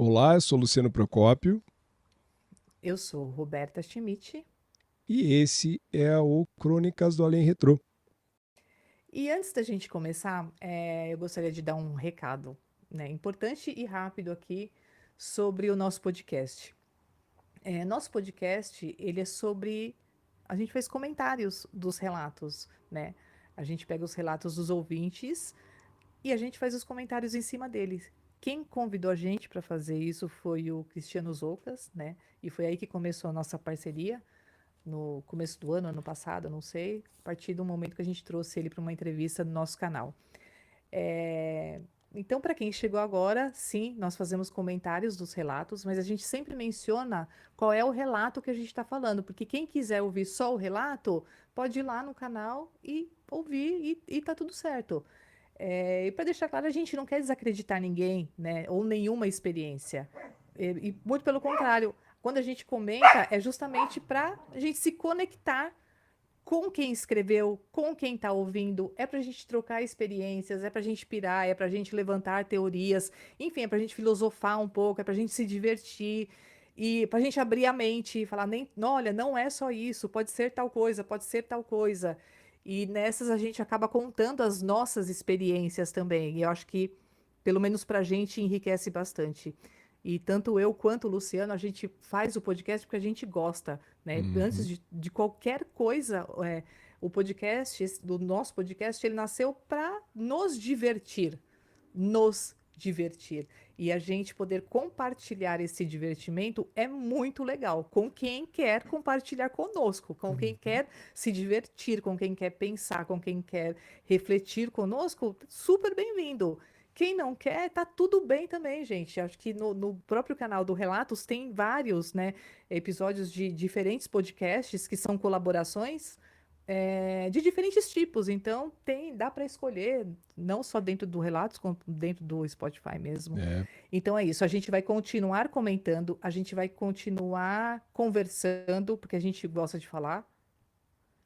Olá, eu sou Luciano Procópio Eu sou Roberta Schmidt. e esse é o Crônicas do Além Retrô. E antes da gente começar, eu gostaria de dar um recado, né, importante e rápido aqui sobre o nosso podcast. Nosso podcast, ele é sobre... A gente faz comentários dos relatos, né? A gente pega os relatos dos ouvintes e a gente faz os comentários em cima deles. Quem convidou a gente para fazer isso foi o Cristiano Zoucas, né? E foi aí que começou a nossa parceria. No começo do ano, ano passado, não sei, a partir do momento que a gente trouxe ele para uma entrevista no nosso canal. É, Então, para quem chegou agora, sim, nós fazemos comentários dos relatos, mas a gente sempre menciona qual é o relato que a gente está falando, porque quem quiser ouvir só o relato, pode ir lá no canal e ouvir e tá tudo certo. E para deixar claro, a gente não quer desacreditar ninguém, né, ou nenhuma experiência. E muito pelo contrário, quando a gente comenta, é justamente para a gente se conectar com quem escreveu, com quem está ouvindo, é para a gente trocar experiências, é para a gente pirar, é para a gente levantar teorias, enfim, é para a gente filosofar um pouco, é para a gente se divertir e para a gente abrir a mente e falar, nem, olha, não é só isso, pode ser tal coisa, pode ser tal coisa. E nessas a gente acaba contando as nossas experiências também. E eu acho que, pelo menos para a gente, enriquece bastante. E tanto eu quanto o Luciano, a gente faz o podcast porque a gente gosta, né? Antes Uhum. de qualquer coisa, o podcast, do nosso podcast, ele nasceu para nos divertir, nos divertir. E a gente poder compartilhar esse divertimento é muito legal com quem quer compartilhar conosco, com quem quer se divertir, com quem quer pensar, com quem quer refletir conosco, super bem-vindo. Quem não quer, tá tudo bem também, gente. Acho que no próprio canal do Relatos tem vários, né, episódios de diferentes podcasts que são colaborações de diferentes tipos. Então dá para escolher, não só dentro do Relatos, como dentro do Spotify mesmo. É, Então é isso. A gente vai continuar comentando, a gente vai continuar conversando, porque a gente gosta de falar.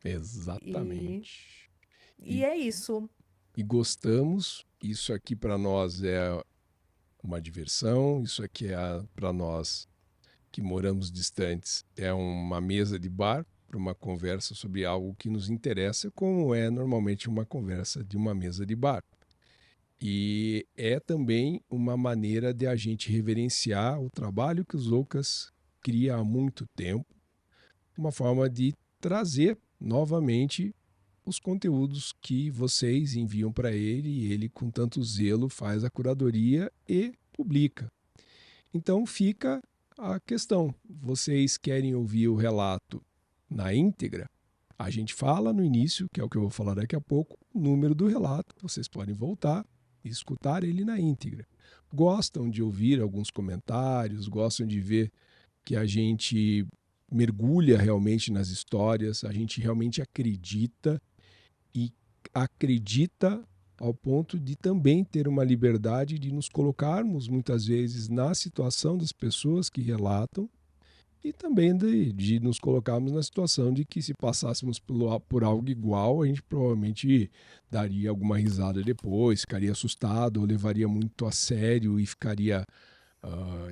E, exatamente. e E, é isso. e gostamos, isso aqui para nós é uma diversão, isso aqui é para nós que moramos distantes, é uma mesa de bar para uma conversa sobre algo que nos interessa, como é normalmente uma conversa de uma mesa de bar. E é também uma maneira de a gente reverenciar o trabalho que os Lucas cria há muito tempo, uma forma de trazer novamente os conteúdos que vocês enviam para ele e ele com tanto zelo faz a curadoria e publica. Então fica a questão, vocês querem ouvir o relato na íntegra? A gente fala no início, que é o que eu vou falar daqui a pouco, o número do relato. Vocês podem voltar e escutar ele na íntegra. Gostam de ouvir alguns comentários, gostam de ver que a gente mergulha realmente nas histórias, a gente realmente acredita e acredita ao ponto de também ter uma liberdade de nos colocarmos muitas vezes na situação das pessoas que relatam e também de nos colocarmos na situação de que se passássemos por algo igual, a gente provavelmente daria alguma risada depois, ficaria assustado ou levaria muito a sério e ficaria,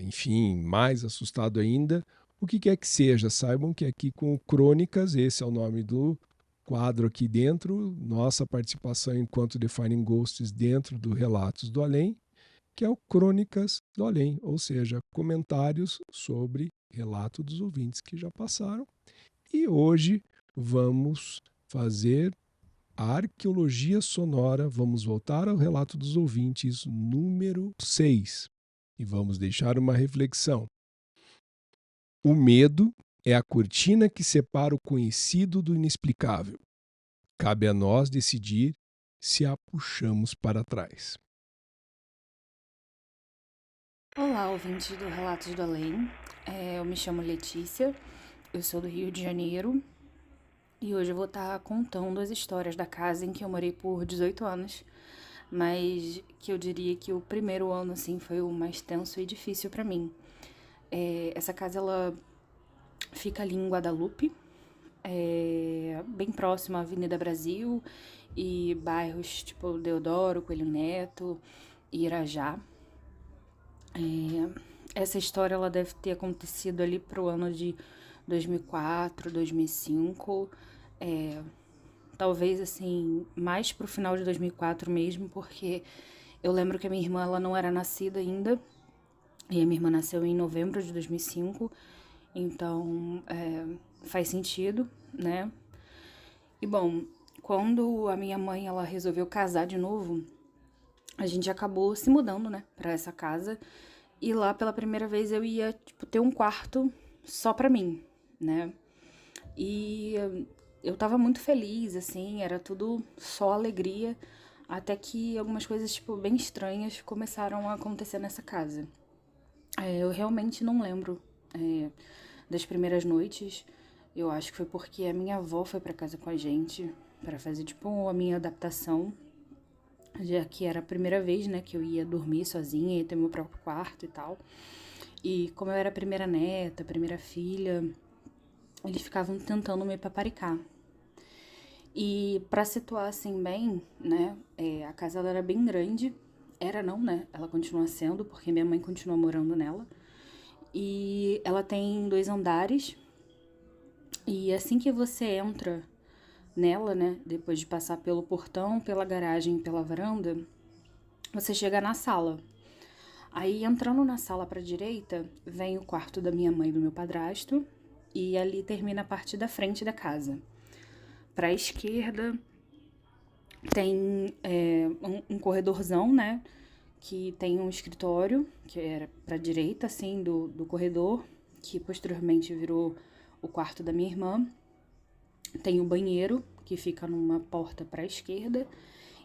enfim, mais assustado ainda. O que quer que seja, saibam que aqui com Crônicas, esse é o nome do quadro aqui dentro, nossa participação enquanto Defining Ghosts dentro do Relatos do Além, que é o Crônicas do Além, ou seja, comentários sobre relato dos ouvintes que já passaram. E hoje vamos fazer a arqueologia sonora, vamos voltar ao relato dos ouvintes número 6 e vamos deixar uma reflexão. O medo é a cortina que separa o conhecido do inexplicável. Cabe a nós decidir se a puxamos para trás. Olá, ouvintes do Relatos do Além. Eu me chamo Letícia, eu sou do Rio de Janeiro e hoje eu vou estar contando as histórias da casa em que eu morei por 18 anos, mas que eu diria que o primeiro ano assim foi o mais tenso e difícil para mim. Essa casa ela fica ali em Guadalupe, bem próximo à Avenida Brasil e bairros tipo Deodoro, Coelho Neto e Irajá. Essa história ela deve ter acontecido ali pro ano de 2004, 2005, é, talvez assim, mais pro final de 2004 mesmo, porque eu lembro que a minha irmã ela não era nascida ainda, e a minha irmã nasceu em novembro de 2005, então faz sentido, né? E bom, quando a minha mãe ela resolveu casar de novo, a gente acabou se mudando, né, pra essa casa. E lá pela primeira vez eu ia, tipo, ter um quarto só pra mim, né? E eu tava muito feliz, assim, era tudo só alegria, até que algumas coisas, tipo, bem estranhas começaram a acontecer nessa casa. Eu realmente não lembro das primeiras noites. Eu acho que foi porque a minha avó foi pra casa com a gente pra fazer, tipo, a minha adaptação, já que era a primeira vez, né, que eu ia dormir sozinha, ia ter meu próprio quarto e tal. E como eu era a primeira neta, a primeira filha, eles ficavam tentando me paparicar. E pra situar assim bem, né, a casa ela era bem grande. Era não, né? Ela continua sendo, porque minha mãe continua morando nela. E ela tem 2 andares. E assim que você entra nela, né, depois de passar pelo portão, pela garagem, pela varanda, você chega na sala. Aí, entrando na sala pra direita, vem o quarto da minha mãe e do meu padrasto, e ali termina a parte da frente da casa. Pra esquerda tem um corredorzão, né, que tem um escritório, que era pra direita, assim, do corredor, que posteriormente virou o quarto da minha irmã. Tem o banheiro, que fica numa porta pra esquerda,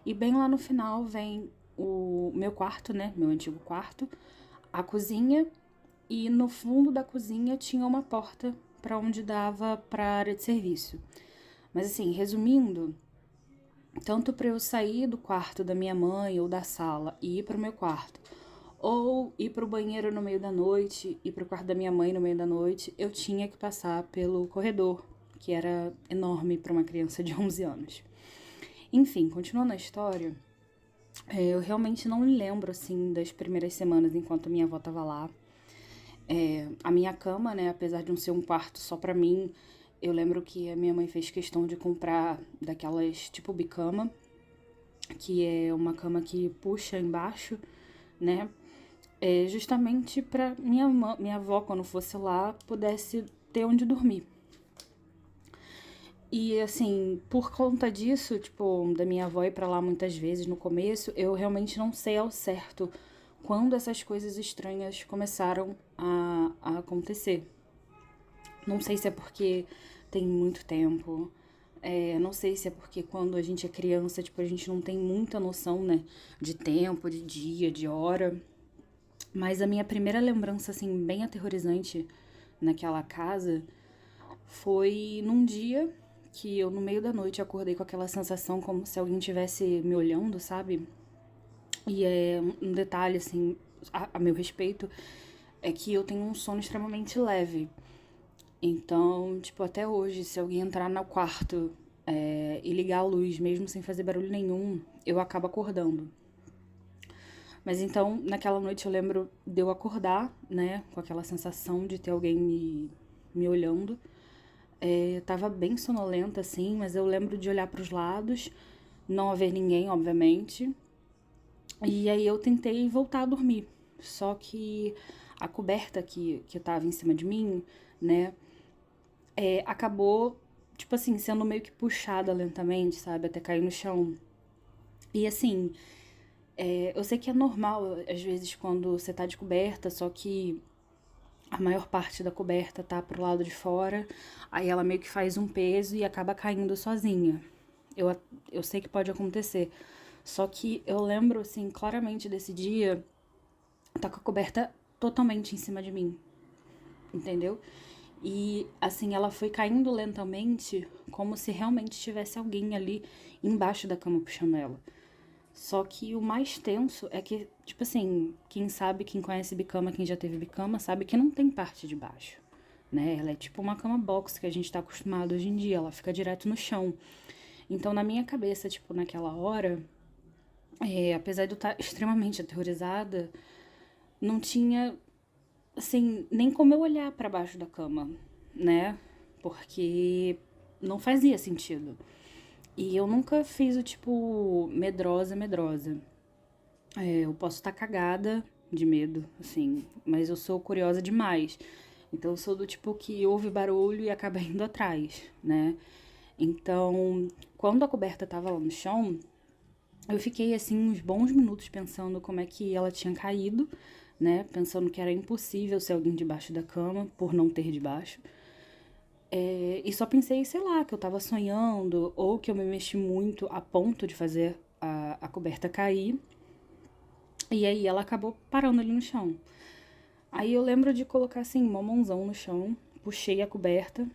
e bem lá no final vem o meu quarto, né, meu antigo quarto, a cozinha, e no fundo da cozinha tinha uma porta para onde dava para a área de serviço. Mas assim, resumindo, tanto para eu sair do quarto da minha mãe ou da sala e ir para o meu quarto, ou ir para o banheiro no meio da noite, ir para o quarto da minha mãe no meio da noite, eu tinha que passar pelo corredor, que era enorme para uma criança de 11 anos. Enfim, continuando a história, eu realmente não me lembro, assim, das primeiras semanas enquanto a minha avó tava lá. A minha cama, né, apesar de não ser um quarto só pra mim, eu lembro que a minha mãe fez questão de comprar daquelas tipo bicama, que é uma cama que puxa embaixo, né, justamente pra minha avó, quando fosse lá, pudesse ter onde dormir. E assim, por conta disso, tipo, da minha avó ir pra lá muitas vezes no começo, eu realmente não sei ao certo quando essas coisas estranhas começaram a acontecer. Não sei se é porque tem muito tempo, não sei se é porque quando a gente é criança, tipo, a gente não tem muita noção, né, de tempo, de dia, de hora. Mas a minha primeira lembrança, assim, bem aterrorizante naquela casa foi num dia que eu, no meio da noite, acordei com aquela sensação como se alguém estivesse me olhando, sabe? E é um detalhe, assim, a meu respeito, é que eu tenho um sono extremamente leve. Então, tipo, até hoje, se alguém entrar no quarto e ligar a luz, mesmo sem fazer barulho nenhum, eu acabo acordando. Mas então, naquela noite eu lembro de eu acordar, né, com aquela sensação de ter alguém me olhando. Eu tava bem sonolenta, assim, mas eu lembro de olhar pros lados, não haver ninguém, obviamente. E aí eu tentei voltar a dormir. Só que a coberta que tava em cima de mim, né, acabou, tipo assim, sendo meio que puxada lentamente, sabe, até cair no chão. E assim, eu sei que é normal, às vezes, quando você tá de coberta, só que a maior parte da coberta tá pro lado de fora, aí ela meio que faz um peso e acaba caindo sozinha. Eu sei que pode acontecer. Só que eu lembro, assim, claramente desse dia, tá com a coberta totalmente em cima de mim, entendeu? E, assim, ela foi caindo lentamente, como se realmente tivesse alguém ali embaixo da cama puxando ela. Só que o mais tenso é que, tipo assim, quem sabe, quem conhece bicama, quem já teve bicama, sabe que não tem parte de baixo, né? Ela é tipo uma cama box que a gente tá acostumado hoje em dia, ela fica direto no chão. Então, na minha cabeça, tipo, naquela hora, apesar de eu estar extremamente aterrorizada, não tinha assim, nem como eu olhar pra baixo da cama, né? Porque não fazia sentido. E eu nunca fiz o tipo medrosa, medrosa. Eu posso estar cagada de medo, assim, mas eu sou curiosa demais. Então eu sou do tipo que ouve barulho e acaba indo atrás, né? Então, quando a coberta tava lá no chão, eu fiquei assim uns bons minutos pensando como é que ela tinha caído, né? Pensando que era impossível ser alguém debaixo da cama, por não ter debaixo. E só pensei, sei lá, que eu tava sonhando, ou que eu me mexi muito a ponto de fazer a coberta cair. E aí ela acabou parando ali no chão. Aí eu lembro de colocar assim, uma mãozão no chão, puxei a coberta,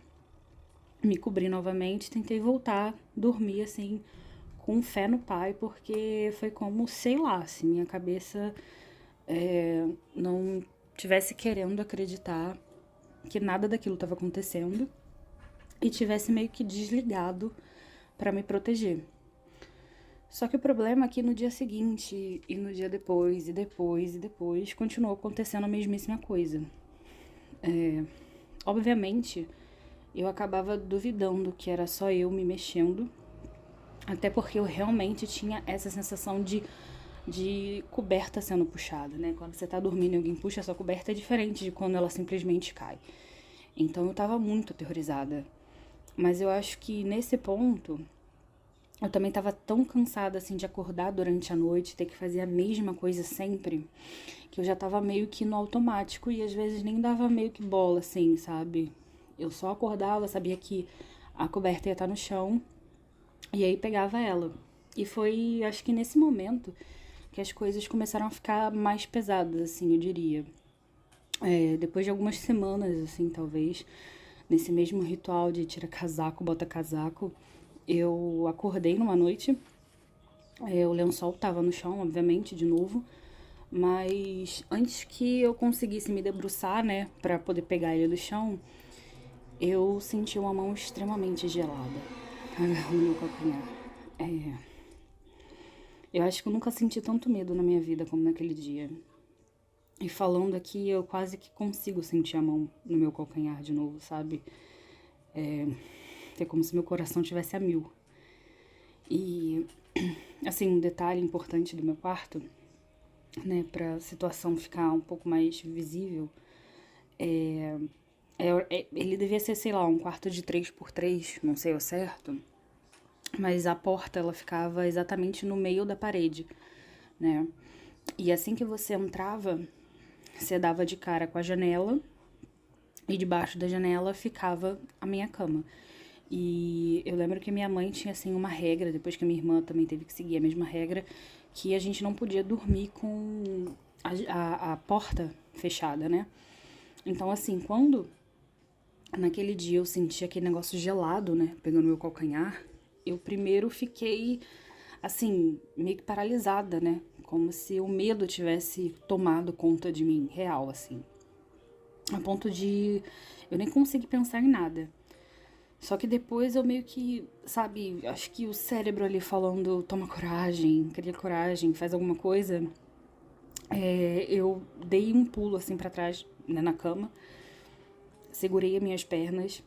me cobri novamente, tentei voltar, dormir assim, com fé no pai, porque foi como, sei lá, se minha cabeça não tivesse querendo acreditar que nada daquilo estava acontecendo e tivesse meio que desligado para me proteger. Só que o problema é que no dia seguinte, e no dia depois, e depois, e depois, continuou acontecendo a mesmíssima coisa. Obviamente, eu acabava duvidando que era só eu me mexendo, até porque eu realmente tinha essa sensação de coberta sendo puxada, né? Quando você tá dormindo e alguém puxa a sua coberta, é diferente de quando ela simplesmente cai. Então eu tava muito aterrorizada. Mas eu acho que nesse ponto, eu também tava tão cansada, assim, de acordar durante a noite, ter que fazer a mesma coisa sempre, que eu já tava meio que no automático e às vezes nem dava meio que bola, assim, sabe? Eu só acordava, sabia que a coberta ia estar no chão e aí pegava ela. E foi, acho que nesse momento, que as coisas começaram a ficar mais pesadas, assim, eu diria. Depois de algumas semanas, assim, talvez, nesse mesmo ritual de tira casaco, bota casaco, eu acordei numa noite, o lençol tava no chão, obviamente, de novo, mas antes que eu conseguisse me debruçar, né, pra poder pegar ele do chão, eu senti uma mão extremamente gelada agarrando meu calcanhar. É, eu acho que eu nunca senti tanto medo na minha vida como naquele dia. E falando aqui, eu quase que consigo sentir a mão no meu calcanhar de novo, sabe? É como se meu coração tivesse a mil. E, assim, um detalhe importante do meu quarto, né, pra situação ficar um pouco mais visível, ele devia ser, sei lá, um quarto de 3x3, não sei ao certo, mas a porta, ela ficava exatamente no meio da parede, né? E assim que você entrava, você dava de cara com a janela e debaixo da janela ficava a minha cama. E eu lembro que minha mãe tinha assim uma regra, depois que a minha irmã também teve que seguir a mesma regra, que a gente não podia dormir com a porta fechada, né? Então, assim, quando naquele dia eu senti aquele negócio gelado, né, pegando meu calcanhar, eu primeiro fiquei, assim, meio que paralisada, né? Como se o medo tivesse tomado conta de mim, real, assim. A ponto de eu nem conseguir pensar em nada. Só que depois eu meio que, sabe, acho que o cérebro ali falando, toma coragem, cria coragem, faz alguma coisa. Eu dei um pulo assim pra trás, né, na cama, segurei as minhas pernas,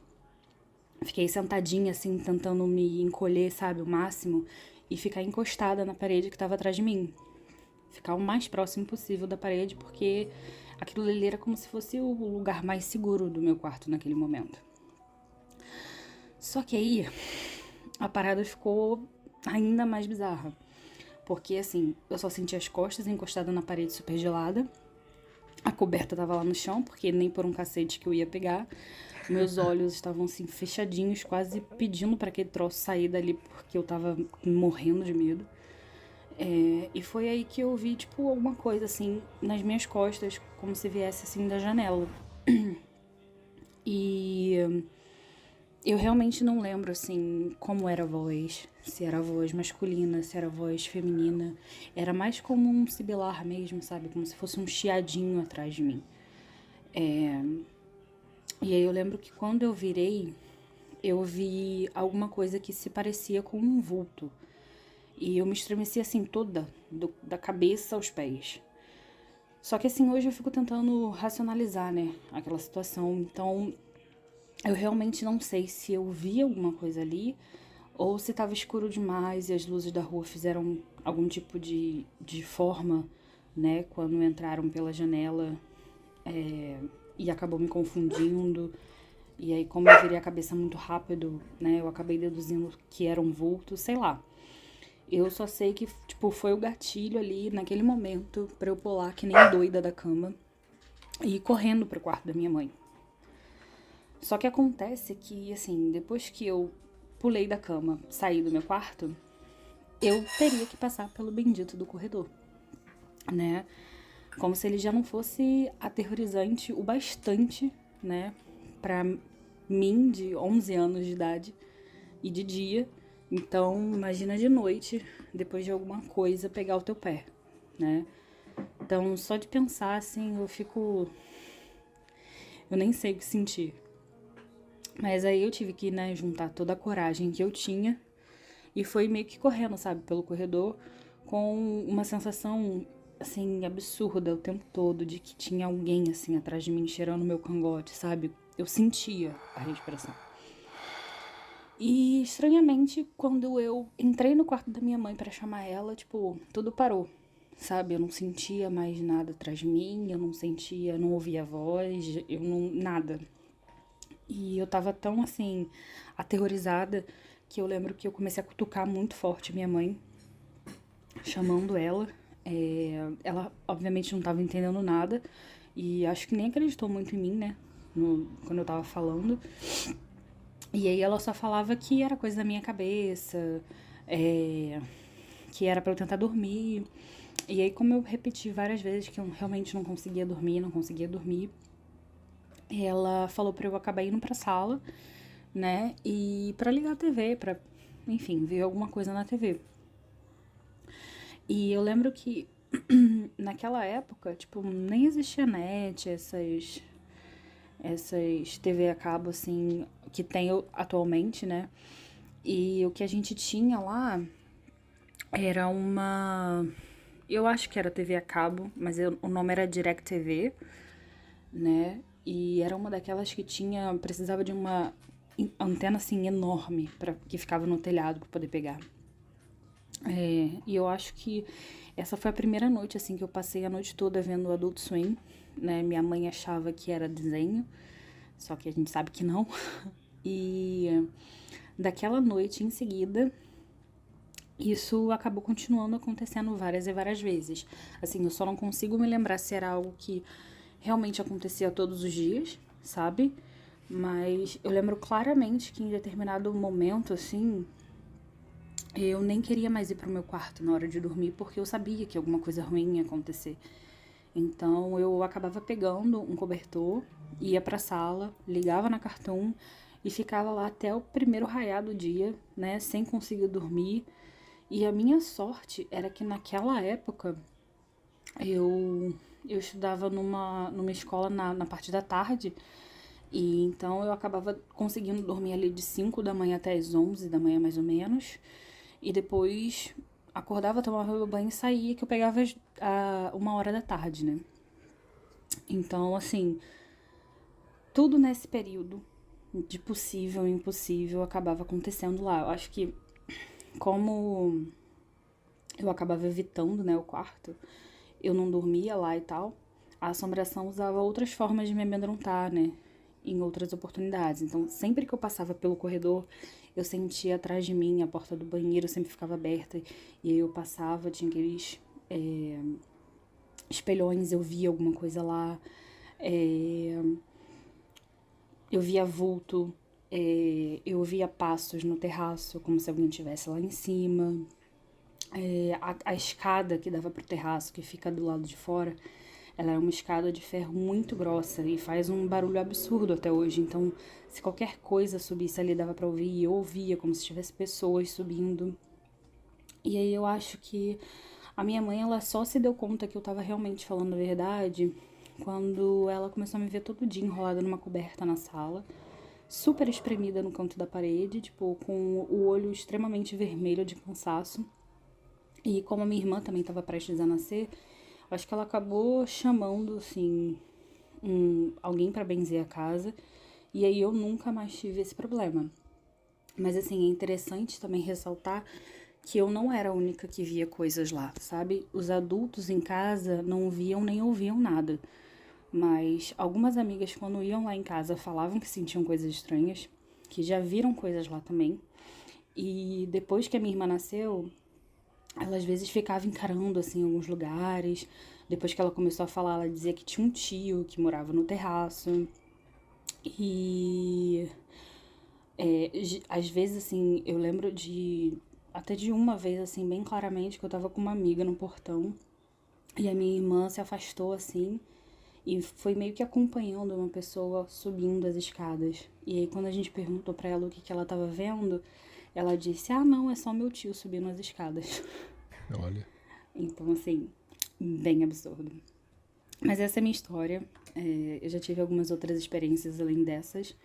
fiquei sentadinha assim, tentando me encolher, sabe, o máximo, e ficar encostada na parede que tava atrás de mim. Ficar o mais próximo possível da parede, porque aquilo ali era como se fosse o lugar mais seguro do meu quarto naquele momento. Só que aí a parada ficou ainda mais bizarra. Porque assim, eu só senti as costas encostadas na parede super gelada. A coberta tava lá no chão, porque nem por um cacete que eu ia pegar. Meus olhos estavam assim fechadinhos, quase pedindo para aquele troço sair dali, porque eu tava morrendo de medo. E foi aí que eu vi, tipo, alguma coisa assim nas minhas costas, como se viesse assim da janela. E eu realmente não lembro, assim, como era a voz. Se era a voz masculina, se era a voz feminina. Era mais como um sibilar mesmo, sabe? Como se fosse um chiadinho atrás de mim. E aí eu lembro que quando eu virei, eu vi alguma coisa que se parecia com um vulto. E eu me estremeci assim toda, da cabeça aos pés. Só que assim, hoje eu fico tentando racionalizar, né, aquela situação. Então, eu realmente não sei se eu vi alguma coisa ali ou se estava escuro demais e as luzes da rua fizeram algum tipo de forma, né, quando entraram pela janela, e acabou me confundindo. E aí, como eu virei a cabeça muito rápido, né, eu acabei deduzindo que era um vulto, sei lá. Eu só sei que, tipo, foi o gatilho ali, naquele momento, pra eu pular que nem doida da cama e ir correndo pro quarto da minha mãe. Só que acontece que, assim, depois que eu pulei da cama, saí do meu quarto, eu teria que passar pelo bendito do corredor, né? Como se ele já não fosse aterrorizante o bastante, né? Pra mim, de 11 anos de idade e de dia. Então, imagina de noite, depois de alguma coisa, pegar o teu pé, né? Então, só de pensar, assim, eu fico... Eu nem sei o que sentir. Mas aí eu tive que, né, juntar toda a coragem que eu tinha e foi meio que correndo, sabe, pelo corredor com uma sensação, assim, absurda o tempo todo de que tinha alguém, assim, atrás de mim cheirando meu cangote, sabe? Eu sentia a respiração. E, estranhamente, quando eu entrei no quarto da minha mãe pra chamar ela, tipo, tudo parou, sabe? Eu não sentia mais nada atrás de mim, eu não sentia, não ouvia voz, eu não... nada. E eu tava tão, assim, aterrorizada que eu lembro que eu comecei a cutucar muito forte minha mãe, chamando ela. Ela, obviamente, não tava entendendo nada e acho que nem acreditou muito em mim, né? Quando eu tava falando. E aí ela só falava que era coisa da minha cabeça, que era pra eu tentar dormir. E aí, como eu repeti várias vezes que eu realmente não conseguia dormir, ela falou pra eu acabar indo pra sala, né? E pra ligar a TV, pra, enfim, ver alguma coisa na TV. E eu lembro que naquela época, tipo, nem existia net, essas TV a cabo, assim, que tem atualmente, né? E o que a gente tinha lá era uma... Eu acho que era TV a cabo, mas o nome era Direct TV, né? E era uma daquelas que precisava de uma antena, assim, enorme, que ficava no telhado pra poder pegar. E eu acho que essa foi a primeira noite, assim, que eu passei a noite toda vendo o Adult Swim, né? Minha mãe achava que era desenho, só que a gente sabe que não. E daquela noite em seguida, isso acabou continuando acontecendo várias e várias vezes. Assim, eu só não consigo me lembrar se era algo que realmente acontecia todos os dias, sabe? Mas eu lembro claramente que em determinado momento, assim, eu nem queria mais ir pro meu quarto na hora de dormir, porque eu sabia que alguma coisa ruim ia acontecer. Então eu acabava pegando um cobertor, ia pra sala, ligava na Cartoon e ficava lá até o primeiro raiar do dia, né, sem conseguir dormir. E a minha sorte era que naquela época eu estudava numa escola na parte da tarde, e então eu acabava conseguindo dormir ali de 5 da manhã até as 11 da manhã, mais ou menos. E depois acordava, tomava meu banho e saía, que eu pegava 1 hora da tarde, né? Então, assim, tudo nesse período de possível e impossível acabava acontecendo lá. Eu acho que como eu acabava evitando, né, o quarto, eu não dormia lá e tal, a assombração usava outras formas de me amedrontar, né? Em outras oportunidades. Então, sempre que eu passava pelo corredor, eu sentia atrás de mim, a porta do banheiro sempre ficava aberta, e aí eu passava, tinha aqueles espelhões, eu via alguma coisa lá, eu via vulto, eu via passos no terraço, como se alguém estivesse lá em cima. A escada que dava pro terraço, que fica do lado de fora, ela é uma escada de ferro muito grossa e faz um barulho absurdo até hoje. Então, se qualquer coisa subisse ali, dava pra ouvir, e eu ouvia como se tivesse pessoas subindo. E aí eu acho que a minha mãe, ela só se deu conta que eu tava realmente falando a verdade quando ela começou a me ver todo dia enrolada numa coberta na sala, super espremida no canto da parede, tipo, com o olho extremamente vermelho de cansaço. E como a minha irmã também estava prestes a nascer, Acho que ela acabou chamando, assim, alguém pra benzer a casa. E aí eu nunca mais tive esse problema. Mas, assim, é interessante também ressaltar que eu não era a única que via coisas lá, sabe? Os adultos em casa não viam nem ouviam nada. Mas algumas amigas, quando iam lá em casa, falavam que sentiam coisas estranhas, que já viram coisas lá também. E depois que a minha irmã nasceu, ela às vezes ficava encarando, assim, alguns lugares. Depois que ela começou a falar, ela dizia que tinha um tio que morava no terraço. E às vezes, assim, eu lembro até de uma vez, assim, bem claramente, que eu tava com uma amiga no portão. E a minha irmã se afastou, assim, e foi meio que acompanhando uma pessoa subindo as escadas. E aí, quando a gente perguntou pra ela o que ela tava vendo, ela disse: Ah, não, é só meu tio subindo as escadas. Olha, Então, assim, bem absurdo. Mas essa é a minha história. Eu já tive algumas outras experiências além dessas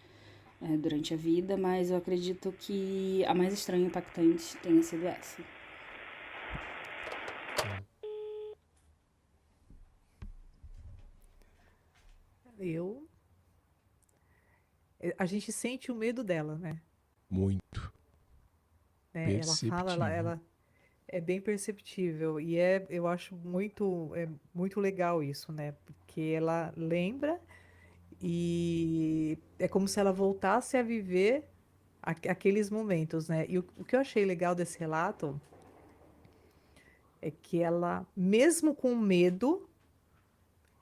durante a vida, mas eu acredito que a mais estranha e impactante tenha sido essa. Eu, a gente sente o medo dela, né? muito Ela fala, perceptível. ela é bem perceptível e eu acho muito legal isso, né? Porque ela lembra e é como se ela voltasse a viver aqueles momentos, né? E o que eu achei legal desse relato é que ela, mesmo com medo,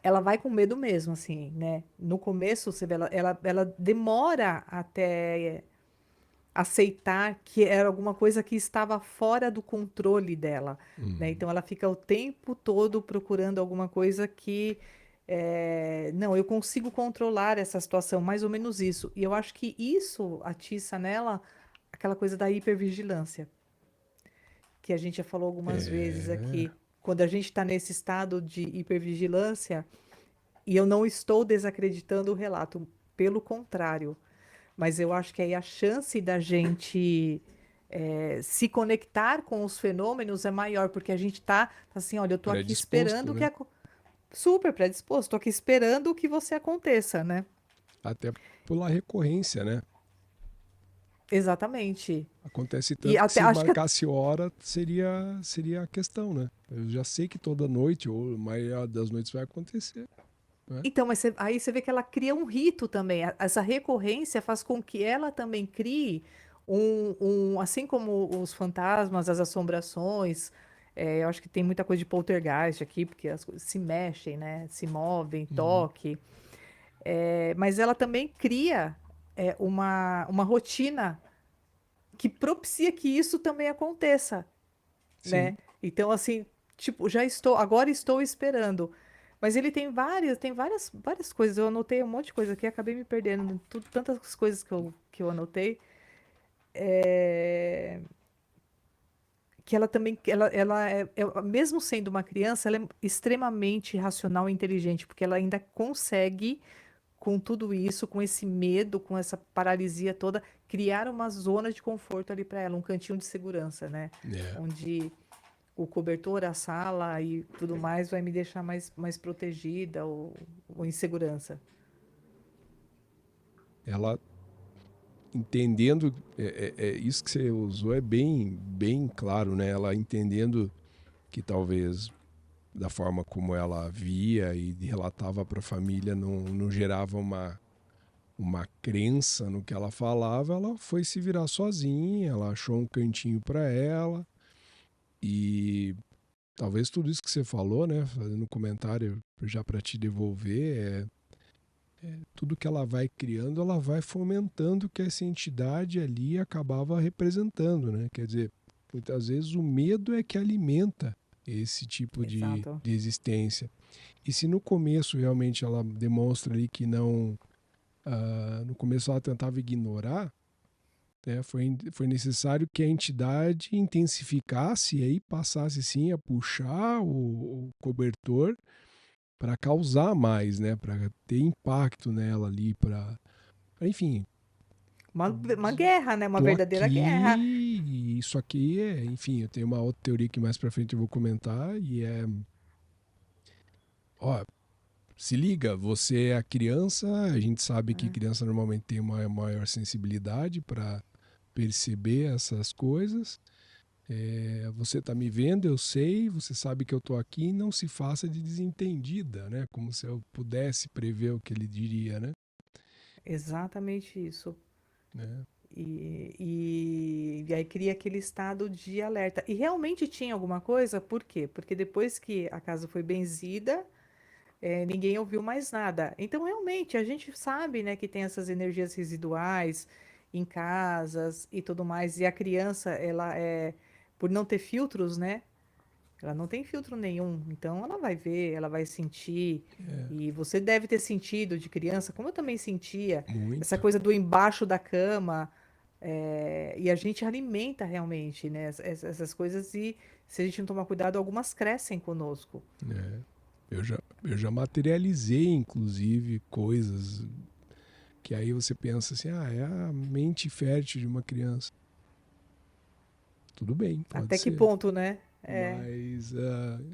ela vai com medo mesmo, assim, né? No começo, você vê, ela demora até aceitar que era alguma coisa que estava fora do controle dela, né? Uhum. Então ela fica o tempo todo procurando alguma coisa que não, eu consigo controlar essa situação, mais ou menos isso. E eu acho que isso atiça nela aquela coisa da hipervigilância, que a gente já falou algumas vezes É, aqui. Quando a gente está nesse estado de hipervigilância, e eu não estou desacreditando o relato, pelo contrário, mas eu acho que aí a chance da gente se conectar com os fenômenos é maior, porque a gente tá assim, olha, eu tô aqui predisposto, esperando né? super predisposto, tô aqui esperando que você aconteça, né? Até pela recorrência, né? Exatamente. Acontece E tanto que até se acho que marcasse hora seria a questão, né? Eu já sei que toda noite ou a maioria das noites vai acontecer, né? então, mas aí você vê que ela cria um rito também. Essa recorrência faz com que ela também crie assim como os fantasmas, as assombrações. Eu acho que tem muita coisa de poltergeist aqui, porque as coisas se mexem, né? Se movem, Uhum. toque. Mas ela também cria uma rotina que propicia que isso também aconteça, né? Sim. Então, assim, tipo, agora estou esperando. Mas ele tem várias coisas. Eu anotei um monte de coisa aqui, acabei me perdendo. Tantas coisas que eu anotei. é, que ela também, mesmo sendo uma criança, ela é extremamente racional e inteligente, porque ela ainda consegue, com tudo isso, com esse medo, com essa paralisia toda, criar uma zona de conforto ali para ela, um cantinho de segurança, né? É. Onde o cobertor, a sala e tudo mais vai me deixar mais protegida ou em segurança. Ela entendendo, isso que você usou é bem claro, né? Ela entendendo que talvez da forma como ela via e relatava para a família não gerava uma crença no que ela falava, ela foi se virar sozinha, ela achou um cantinho para ela e talvez tudo isso que você falou, né, fazendo um comentário já para te devolver, tudo que ela vai criando, ela vai fomentando que essa entidade ali acabava representando, né? Quer dizer, muitas vezes o medo é que alimenta esse tipo Exato. de existência. E se no começo realmente ela demonstra ali que não, no começo ela tentava ignorar, né, foi necessário que a entidade intensificasse e aí passasse sim a puxar o cobertor para causar mais, né, para ter impacto nela ali, enfim, Uma guerra, né? Uma tô verdadeira guerra. aqui e isso aqui enfim, eu tenho uma outra teoria que mais para frente eu vou comentar e ó, se liga, você é a criança, a gente sabe que É, criança normalmente tem uma maior sensibilidade para perceber essas coisas. Você está me vendo, eu sei, você sabe que eu estou aqui, não se faça de desentendida, né? Como se eu pudesse prever o que ele diria, né? exatamente isso. Né? E aí cria aquele estado de alerta. E realmente tinha alguma coisa, por quê? Porque depois que a casa foi benzida, ninguém ouviu mais nada. Então, realmente, a gente sabe, né, que tem essas energias residuais em casas e tudo mais. E a criança, por não ter filtros, né? Ela não tem filtro nenhum. Então, ela vai ver, ela vai sentir. E você deve ter sentido de criança, como eu também sentia, essa Muito. coisa do embaixo da cama. E a gente alimenta realmente, né, essas coisas. E se a gente não tomar cuidado, algumas crescem conosco. Né? Eu já materializei, inclusive, coisas que aí você pensa assim, é a mente fértil de uma criança. Tudo bem, pode Até que ser. ponto, né? Mas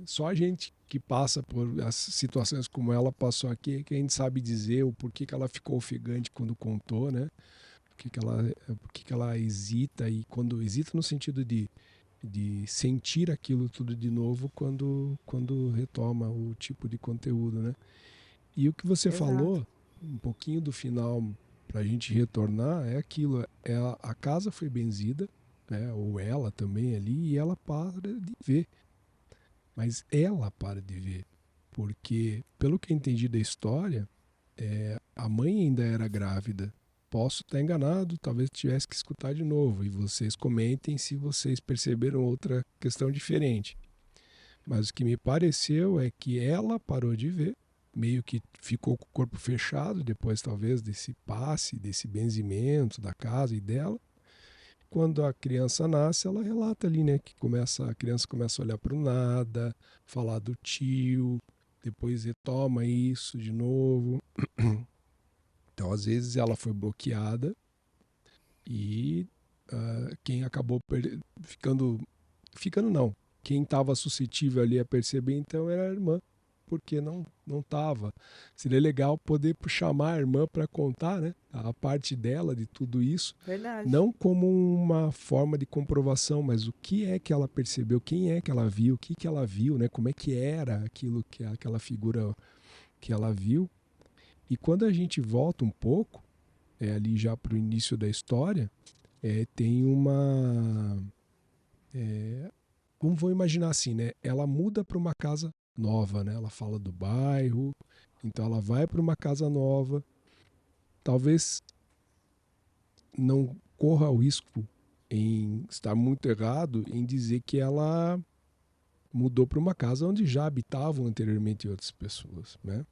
só a gente que passa por as situações como ela passou aqui, que a gente sabe dizer o porquê que ela ficou ofegante quando contou, né? Por que ela hesita, e quando hesita no sentido de sentir aquilo tudo de novo quando retoma o tipo de conteúdo, né? E o que você Exato. falou, um pouquinho do final, para a gente retornar, é aquilo: a casa foi benzida, né, ou ela também ali, e ela para de ver. Mas ela para de ver. Porque, pelo que eu entendi da história, a mãe ainda era grávida. Posso estar enganado, talvez tivesse que escutar de novo. E vocês comentem se vocês perceberam outra questão diferente. Mas o que me pareceu é que ela parou de ver, meio que ficou com o corpo fechado, depois talvez desse passe, desse benzimento da casa e dela. Quando a criança nasce, ela relata ali, né, que a criança começa a olhar para o nada, falar do tio, depois retoma isso de novo. Então, às vezes ela foi bloqueada e quem acabou ficando não. Quem estava suscetível ali a perceber então era a irmã, porque não estava. Seria legal poder chamar a irmã para contar, né, a parte dela de tudo isso, Verdade. não como uma forma de comprovação, mas o que é que ela percebeu, quem é que ela viu, o que que ela viu, né, como é que era aquilo que aquela figura que ela viu. E quando a gente volta um pouco, ali já para o início da história, tem uma vamos imaginar assim, né? Ela muda para uma casa nova, né? Ela fala do bairro, então ela vai para uma casa nova. Talvez não corra o risco em estar muito errado em dizer que ela mudou para uma casa onde já habitavam anteriormente outras pessoas, né?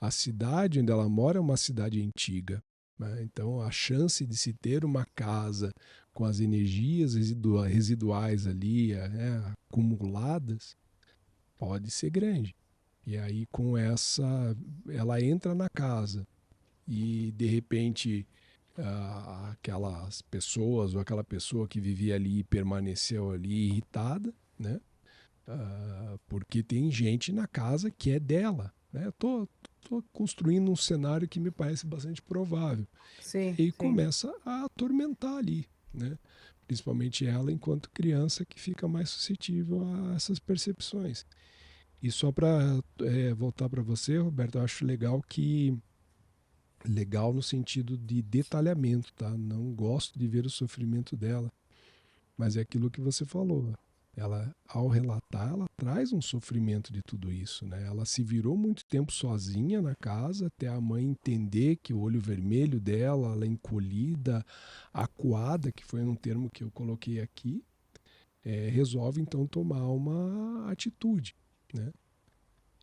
A cidade onde ela mora é uma cidade antiga, né? Então a chance de se ter uma casa com as energias residuais ali, acumuladas, pode ser grande. E aí com ela entra na casa e de repente aquelas pessoas ou aquela pessoa que vivia ali permaneceu ali irritada, né? Porque tem gente na casa que é dela, né? Tô construindo um cenário que me parece bastante provável. Sim, E aí sim. começa a atormentar ali, né? Principalmente ela enquanto criança que fica mais suscetível a essas percepções. E só para voltar para você, Roberto, eu acho legal no sentido de detalhamento, tá? Não gosto de ver o sofrimento dela, mas é aquilo que você falou. Ela, ao relatar, ela traz um sofrimento de tudo isso, né? Ela se virou muito tempo sozinha na casa, até a mãe entender que o olho vermelho dela, ela encolhida, acuada, que foi um termo que eu coloquei aqui, resolve então tomar uma atitude, né?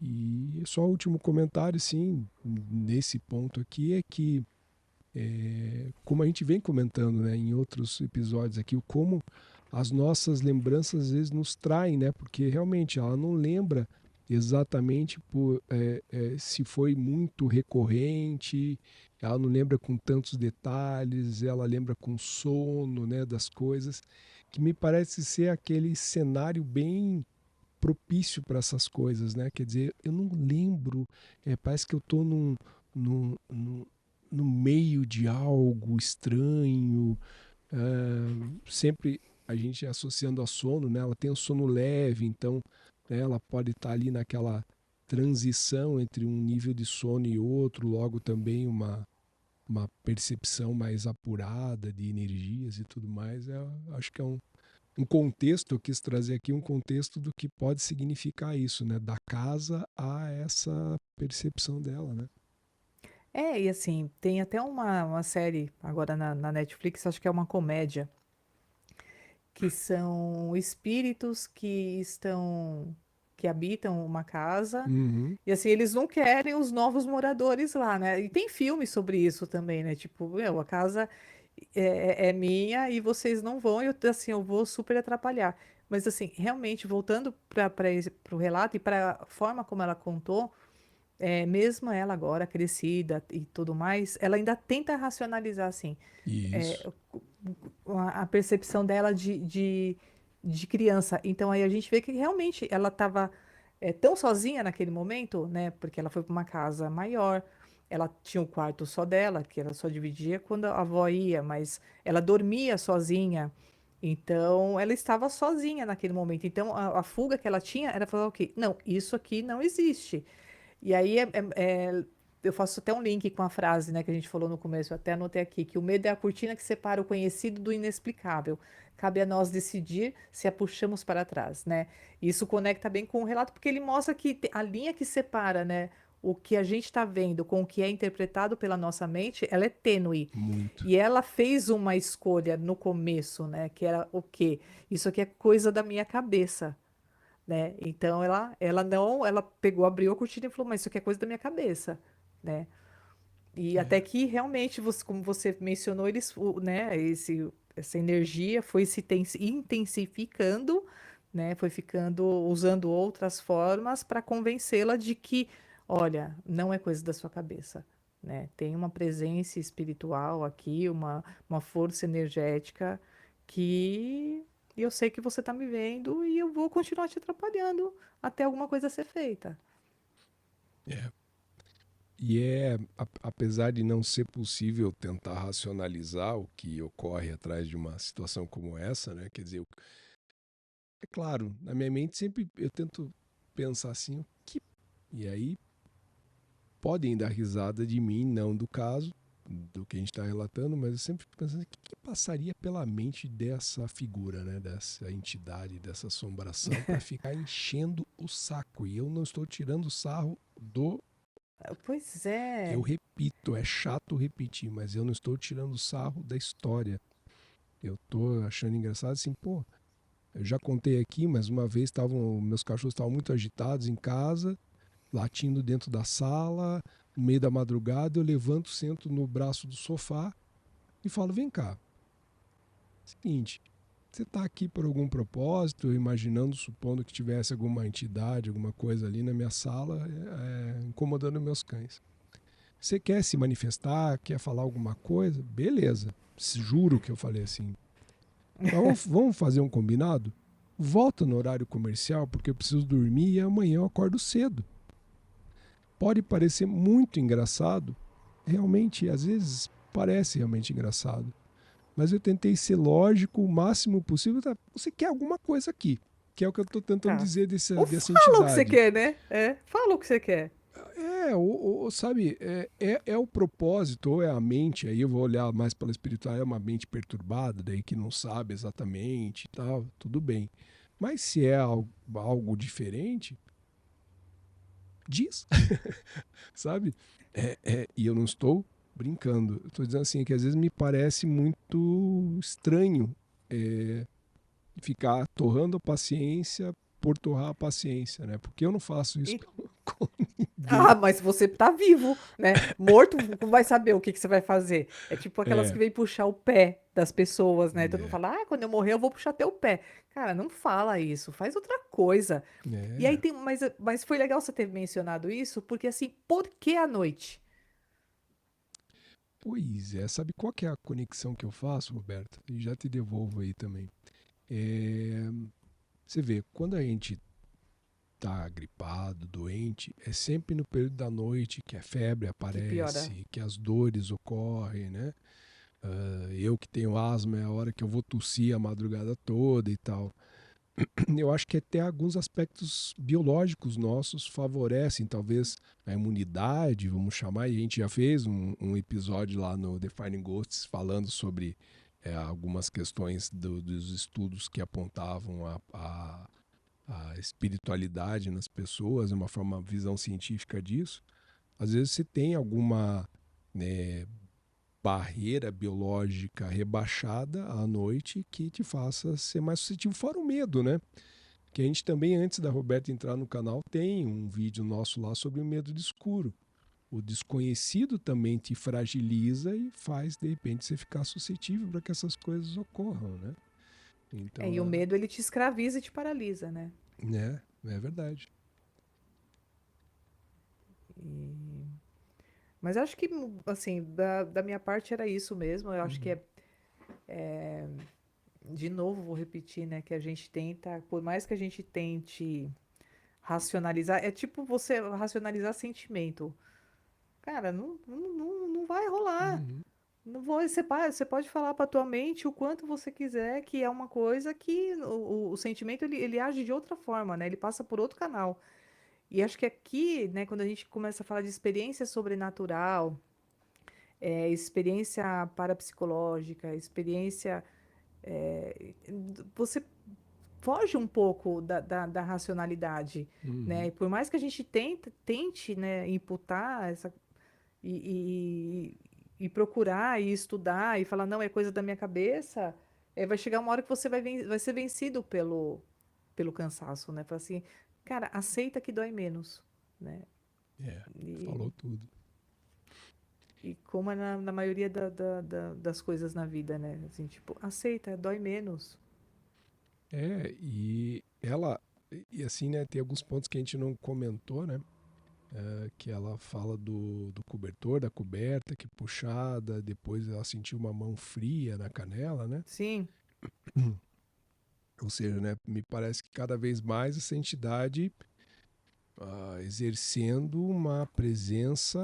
E só o último comentário, sim, nesse ponto aqui é que, como a gente vem comentando, né, em outros episódios aqui, o como as nossas lembranças às vezes nos traem, né? Porque realmente ela não lembra exatamente se foi muito recorrente, ela não lembra com tantos detalhes, ela lembra com sono, né, das coisas, que me parece ser aquele cenário bem propício para essas coisas, né? Quer dizer, eu não lembro, parece que eu estou num, num- no meio de algo estranho, sempre a gente associando a sono, né? Ela tem o sono leve, então, né, ela pode estar ali naquela transição entre um nível de sono e outro, logo também uma percepção mais apurada de energias e tudo mais. Acho que é um contexto, eu quis trazer aqui um contexto do que pode significar isso, né? Da casa a essa percepção dela, né? E assim, tem até uma série agora na Netflix, acho que é uma comédia, que são espíritos que habitam uma casa, Uhum. e assim, eles não querem os novos moradores lá, né? E tem filmes sobre isso também, né? Tipo, meu, a casa é minha e vocês não vão, e eu, assim, eu vou super atrapalhar. Mas assim, realmente, voltando para o relato e para a forma como ela contou, mesmo ela agora crescida e tudo mais, ela ainda tenta racionalizar, assim, Isso. é, a percepção dela de criança. Então aí a gente vê que realmente ela estava tão sozinha naquele momento, né? Porque ela foi para uma casa maior, ela tinha um quarto só dela, que ela só dividia quando a avó ia, mas ela dormia sozinha. Então ela estava sozinha naquele momento. Então a fuga que ela tinha era falar o quê? Não, isso aqui não existe. E aí eu faço até um link com a frase, né, que a gente falou no começo, eu até anotei aqui, que o medo é a cortina que separa o conhecido do inexplicável. Cabe a nós decidir se a puxamos para trás, né? Isso conecta bem com o relato, porque ele mostra que a linha que separa, né, o que a gente está vendo com o que é interpretado pela nossa mente, ela é tênue. Muito. E ela fez uma escolha no começo, né, que era o quê? Isso aqui é coisa da minha cabeça, né? Então ela pegou, abriu a cortina e falou, mas isso aqui é coisa da minha cabeça, né? E até É, que realmente, como você mencionou, né, essa energia foi intensificando, né? Foi ficando usando outras formas para convencê-la de que, olha, não é coisa da sua cabeça, né? Tem uma presença espiritual aqui, uma força energética que eu sei que você está me vendo e eu vou continuar te atrapalhando até alguma coisa ser feita. é. E apesar de não ser possível tentar racionalizar o que ocorre atrás de uma situação como essa, né? Quer dizer, é claro, na minha mente sempre eu tento pensar assim, e aí podem dar risada de mim, não do caso, do que a gente está relatando, mas eu sempre fico pensando o que passaria pela mente dessa figura, né? Dessa entidade, dessa assombração, para ficar enchendo o saco. E eu não estou tirando sarro do. Pois Eu é. repito, é chato repetir, mas eu não estou tirando sarro da história. Eu estou achando engraçado assim, pô. Eu já contei aqui, mas uma vez meus cachorros estavam muito agitados em casa, latindo dentro da sala, no meio da madrugada, eu levanto, sento no braço do sofá e falo: vem cá, seguinte, você está aqui por algum propósito, imaginando, supondo que tivesse alguma entidade, alguma coisa ali na minha sala, incomodando meus cães. Você quer se manifestar, quer falar alguma coisa? Beleza, juro que eu falei assim. Mas vamos fazer um combinado? Volta no horário comercial porque eu preciso dormir e amanhã eu acordo cedo. Pode parecer muito engraçado, realmente, às vezes parece realmente engraçado. Mas eu tentei ser lógico o máximo possível. Tá? Você quer alguma coisa aqui, que é o que eu estou tentando Tá. dizer Ou dessa fala o que você entidade. quer, né? Fala o que você quer. Sabe, é o propósito, ou é a mente, aí eu vou olhar mais pela espiritual, é uma mente perturbada, daí que não sabe exatamente e tal, tudo bem. Mas se é algo diferente, diz, sabe? E eu não estou brincando, eu estou dizendo assim, que às vezes me parece muito estranho é, ficar torrando a paciência por torrar a paciência, né? Porque eu não faço isso E- com ninguém. Ah, mas você tá vivo, né? Morto, vai saber o que que você vai fazer. É tipo aquelas que É, vêm puxar o pé das pessoas, né? Todo mundo é, fala, quando eu morrer eu vou puxar teu pé. Cara, não fala isso, faz outra coisa. E aí é. mas foi legal você ter mencionado isso, porque assim, por que à noite? Pois é, sabe qual que é a conexão que eu faço, Roberto? E já te devolvo aí também. É, você vê, quando a gente tá gripado, doente, é sempre no período da noite que a febre Que piora. aparece, que as dores ocorrem, né? Eu que tenho asma é a hora que eu vou tossir a madrugada toda e tal. Eu acho que até alguns aspectos biológicos nossos favorecem, talvez, a imunidade, vamos chamar, e a gente já fez um episódio lá no Defining Ghosts falando sobre algumas questões dos estudos que apontavam a espiritualidade nas pessoas, uma visão científica disso. Às vezes você tem alguma, né, barreira biológica rebaixada à noite que te faça ser mais suscetível, fora o medo, né? Que a gente também, antes da Roberta entrar no canal, tem um vídeo nosso lá sobre o medo do escuro. O desconhecido também te fragiliza e faz, de repente, você ficar suscetível para que essas coisas ocorram, né? E o Então, medo ele te escraviza e te paralisa, né? é verdade. E- Mas eu acho que, assim, da minha parte era isso mesmo. Eu acho que Uhum. de novo, vou repetir, né? Que a gente tenta, por mais que a gente tente racionalizar, é tipo você racionalizar sentimento. Cara, não vai rolar. Uhum. Não vou, você pode falar para tua mente o quanto você quiser, que é uma coisa que o sentimento ele age de outra forma, né? Ele passa por outro canal. E acho que aqui, né, quando a gente começa a falar de experiência sobrenatural, experiência parapsicológica, experiência, você foge um pouco da racionalidade, né? Uhum. E por mais que a gente tente, né, imputar essa e procurar e estudar e falar, não, é coisa da minha cabeça, vai chegar uma hora que você vai ser vencido pelo cansaço, né? Fala assim, cara, aceita que dói menos, né? É, E, falou tudo. e como é na maioria das coisas na vida, né? Assim, tipo, aceita, dói menos. E assim, né, tem alguns pontos que a gente não comentou, né? Que ela fala do cobertor, da coberta, que puxada, depois ela sentiu uma mão fria na canela, né? Sim, Ou seja, né, me parece que cada vez mais essa entidade exercendo uma presença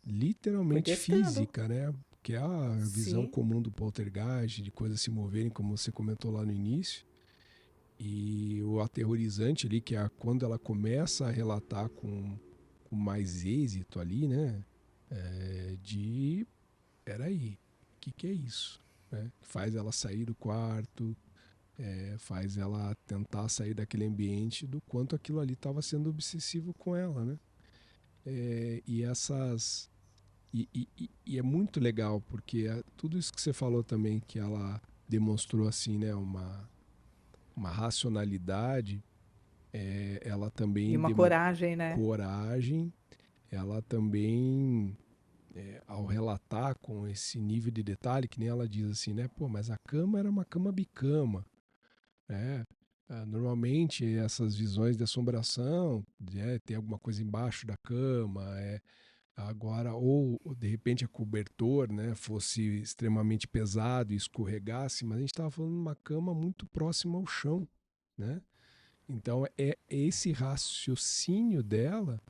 foi literalmente testando. física, né? Que é a visão Sim. comum do poltergeist, de coisas se moverem, como você comentou lá no início. E o aterrorizante ali, que é quando ela começa a relatar com mais êxito ali, né? De, peraí, o que é isso? Né? Faz ela sair do quarto, faz ela tentar sair daquele ambiente do quanto aquilo ali estava sendo obsessivo com ela, né? E essas... E é muito legal, porque tudo isso que você falou também, que ela demonstrou assim, né? Uma racionalidade, ela E também uma coragem, né? coragem, ela também, ao relatar com esse nível de detalhe, que nem ela diz assim, né? Pô, mas a cama era uma cama bicama, né? Normalmente essas visões de assombração, tem alguma coisa embaixo da cama, agora, ou de repente a cobertor, né, fosse extremamente pesado e escorregasse, mas a gente estava falando de uma cama muito próxima ao chão, né? Então é esse raciocínio dela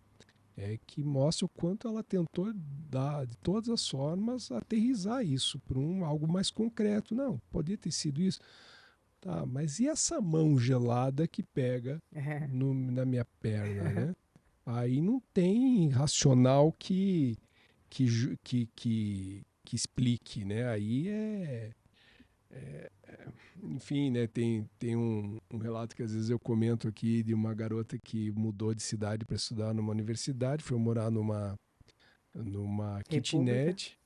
que mostra o quanto ela tentou dar, de todas as formas, aterrizar isso para algo mais concreto. Não, poderia ter sido isso. Tá, mas e essa mão gelada que pega na minha perna, né? Aí não tem racional que explique, né? Aí enfim, né? Tem um relato que às vezes eu comento aqui de uma garota que mudou de cidade para estudar numa universidade, foi morar numa República. kitnet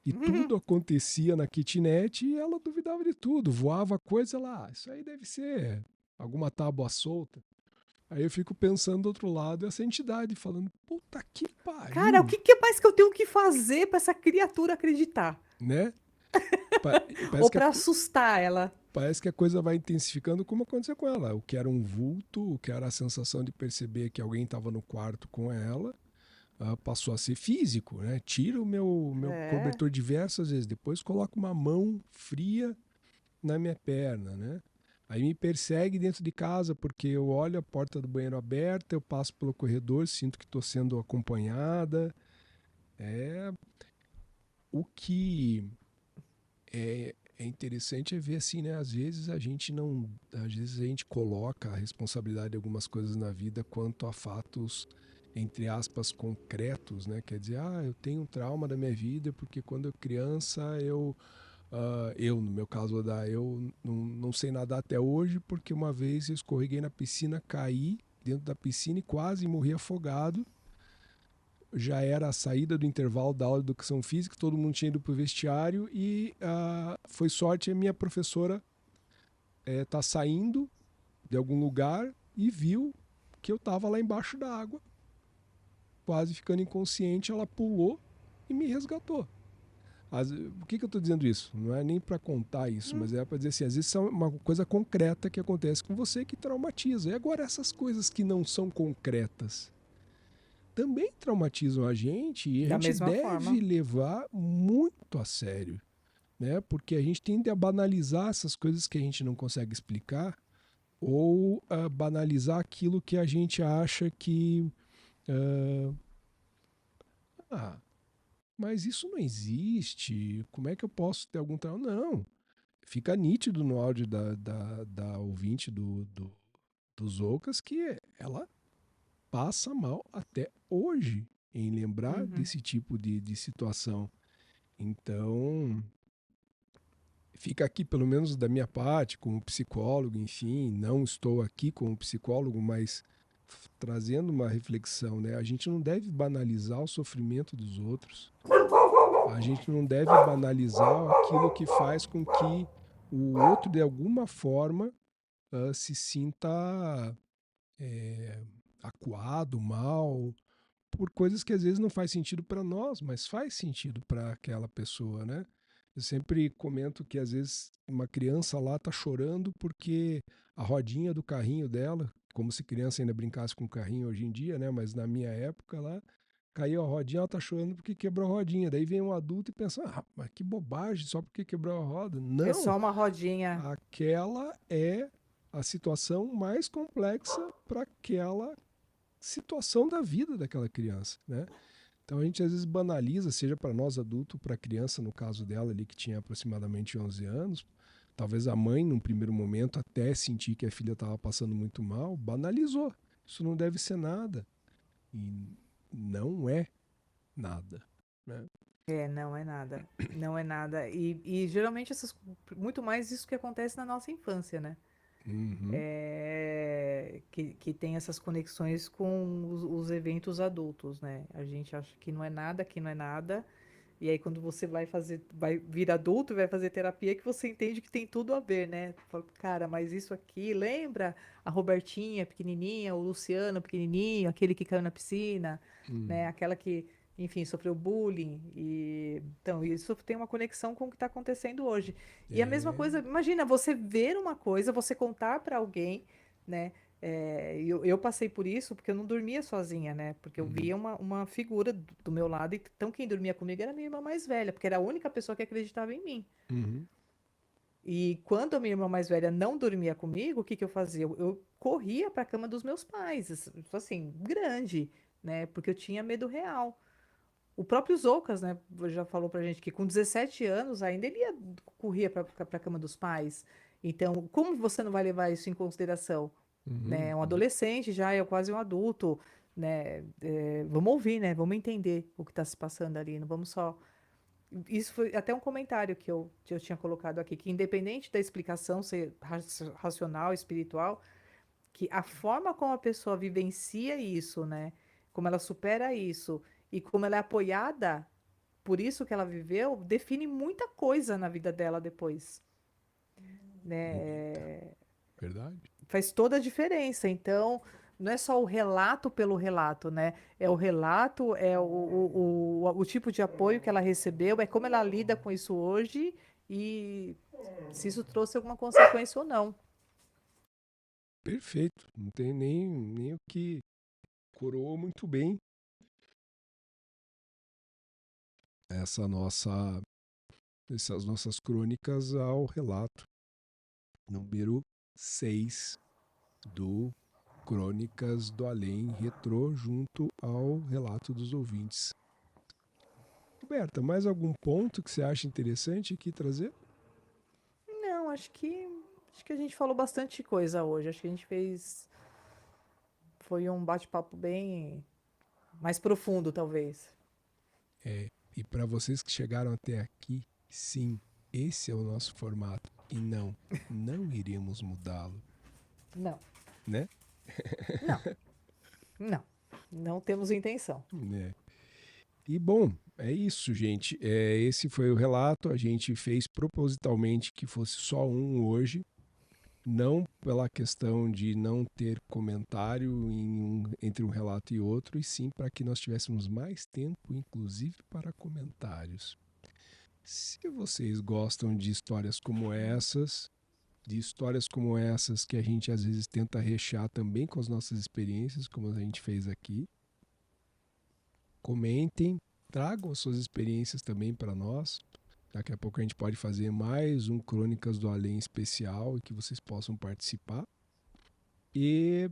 e tudo acontecia na kitnet e ela duvidava de tudo, voava coisa lá, isso aí deve ser alguma tábua solta. Aí eu fico pensando do outro lado essa entidade falando, puta que Cara, o pariu, que que mais que eu tenho que fazer pra essa criatura acreditar? né? Pa- Ou Parece que a, pra assustar ela? parece que a coisa vai intensificando como aconteceu com ela. O que era um vulto, o que era a sensação de perceber que alguém estava no quarto com ela, passou a ser físico, né? Tira o meu É. cobertor diversas vezes, depois coloca uma mão fria na minha perna, né? Aí me persegue dentro de casa porque eu olho a porta do banheiro aberta, eu passo pelo corredor, sinto que estou sendo acompanhada. É o que é interessante é ver assim, né? Às vezes a gente não, às vezes a gente coloca a responsabilidade de algumas coisas na vida quanto a fatos entre aspas concretos, né? Quer dizer, eu tenho um trauma da minha vida porque quando eu criança eu no meu caso eu não sei nadar até hoje porque uma vez eu escorreguei na piscina, caí dentro da piscina e quase morri afogado. Já era a saída do intervalo da aula de educação física, todo mundo tinha ido para o vestiário e foi sorte a minha professora tá saindo de algum lugar e viu que eu estava lá embaixo da água, quase ficando inconsciente, ela pulou e me resgatou. Por que eu estou dizendo isso? Não é nem para contar isso, mas é para dizer assim, às vezes é uma coisa concreta que acontece com você que traumatiza. E agora essas coisas que não são concretas também traumatizam a gente e a Da gente mesma deve forma. levar muito a sério, né? Porque a gente tende a banalizar essas coisas que a gente não consegue explicar ou banalizar aquilo que a gente acha que ah, ah, mas isso não existe. Como é que eu posso ter algum trauma? Não. Fica nítido no áudio da ouvinte dos Ocas que ela passa mal até hoje em lembrar Uhum. desse tipo de situação. Então, fica aqui, pelo menos da minha parte, como psicólogo, enfim, não estou aqui como psicólogo, mas trazendo uma reflexão, né? A gente não deve banalizar o sofrimento dos outros. A gente não deve banalizar aquilo que faz com que o outro, de alguma forma, se sinta acuado, mal, por coisas que às vezes não faz sentido para nós, mas faz sentido para aquela pessoa, né? Eu sempre comento que às vezes uma criança lá tá chorando porque a rodinha do carrinho dela, como se criança ainda brincasse com carrinho hoje em dia, né? Mas na minha época lá, caiu a rodinha, ela tá chorando porque quebrou a rodinha. Daí vem um adulto e pensa, mas que bobagem, só porque quebrou a roda. É Não, só uma rodinha. aquela é a situação mais complexa para aquela situação da vida daquela criança, né? Então a gente às vezes banaliza, seja para nós adultos, para a criança, no caso dela ali que tinha aproximadamente 11 anos, talvez a mãe num primeiro momento até sentir que a filha estava passando muito mal, banalizou. Isso não deve ser nada. E não é nada, né? Não é nada. Não é nada. E geralmente muito mais isso que acontece na nossa infância, né? Uhum. Que tem essas conexões com os eventos adultos, né? A gente acha que não é nada, que não é nada. E aí, quando você vai vir adulto e vai fazer terapia, que você entende que tem tudo a ver, né? Fala, cara, mas isso aqui, lembra a Robertinha pequenininha, o Luciano pequenininho, aquele que caiu na piscina, né? Hum. Aquela que, enfim, sofreu bullying. E então, isso tem uma conexão com o que está acontecendo hoje. E a mesma É. coisa, imagina você ver uma coisa, você contar para alguém, né? Eu passei por isso porque eu não dormia sozinha, né? Porque eu Uhum. via uma figura do meu lado, então quem dormia comigo era minha irmã mais velha, porque era a única pessoa que acreditava em mim. Uhum. E quando a minha irmã mais velha não dormia comigo, o que que eu fazia? Eu corria para a cama dos meus pais, assim, grande, né? Porque eu tinha medo real. O próprio Zoucas, né, já falou pra gente que com 17 anos ainda ele corria para a cama dos pais. Então, como você não vai levar isso em consideração? Né? Uhum. Um adolescente já é quase um adulto, né? Vamos ouvir, né? Vamos entender o que está se passando ali. Não vamos só. Isso foi até um comentário que eu tinha colocado aqui, que independente da explicação ser racional, espiritual, que a forma como a pessoa vivencia isso, né? Como ela supera isso e como ela é apoiada por isso que ela viveu, define muita coisa na vida dela depois, Muita. né? Verdade? Faz toda a diferença. Então, não é só o relato pelo relato, né? É o relato, é o tipo de apoio que ela recebeu, é como ela lida com isso hoje e se isso trouxe alguma consequência ou não. Perfeito. Não tem nem o que coroou muito bem essa nossa essas nossas crônicas ao relato número 6 do Crônicas do Além Retrô, junto ao Relato dos Ouvintes. Roberta, mais algum ponto que você acha interessante aqui trazer? Não, acho que a gente falou bastante coisa hoje. Acho que a gente fez. Foi um bate-papo bem mais profundo, talvez. E para vocês que chegaram até aqui, sim, esse é o nosso formato. E não iremos mudá-lo, Não, né? não, não. Não temos intenção. Né? E bom, é isso, gente. Esse foi o relato. A gente fez propositalmente que fosse só um hoje, não pela questão de não ter comentário entre um relato e outro, e sim para que nós tivéssemos mais tempo, inclusive para comentários. Se vocês gostam de histórias como essas, que a gente às vezes tenta rechear também com as nossas experiências, como a gente fez aqui, comentem, tragam as suas experiências também para nós. Daqui a pouco a gente pode fazer mais um Crônicas do Além especial e que vocês possam participar. E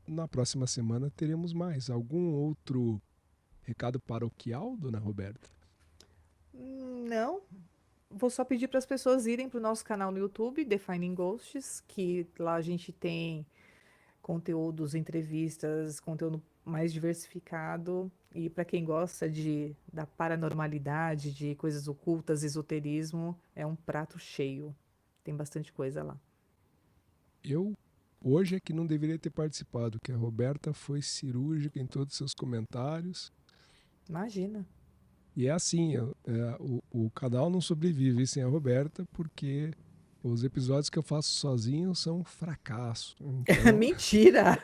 na próxima semana teremos mais. Algum outro recado paroquial, dona Roberta? Não. Vou só pedir para as pessoas irem para o nosso canal no YouTube, Defining Ghosts, que lá a gente tem conteúdos, entrevistas, conteúdo mais diversificado. E para quem gosta da paranormalidade, de coisas ocultas, esoterismo, é um prato cheio. Tem bastante coisa lá. Eu hoje é que não deveria ter participado, que a Roberta foi cirúrgica em todos os seus comentários. Imagina. E é assim, o canal não sobrevive sem a Roberta, porque os episódios que eu faço sozinho são um fracasso. Então, Mentira!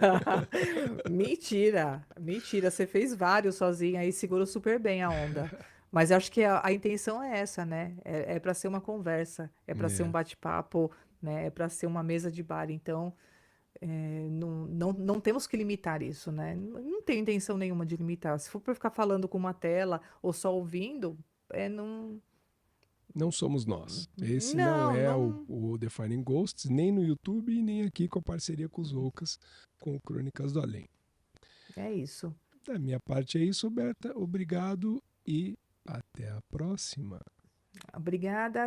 Mentira! Mentira! Você fez vários sozinha aí, segurou super bem a onda. Mas eu acho que a intenção é essa, né? É para ser uma conversa, é para ser um né, bate-papo, né? É para ser uma mesa de bar. Então, não temos que limitar isso, né? Não tenho intenção nenhuma de limitar. Se for para ficar falando com uma tela ou só ouvindo, não. não somos nós. Esse não Não, é não. o Defining Ghosts, nem no YouTube e nem aqui com a parceria com os Ocas, com o Crônicas do Além. É isso. Da minha parte é isso, Roberta. Obrigado e até a próxima. Obrigada.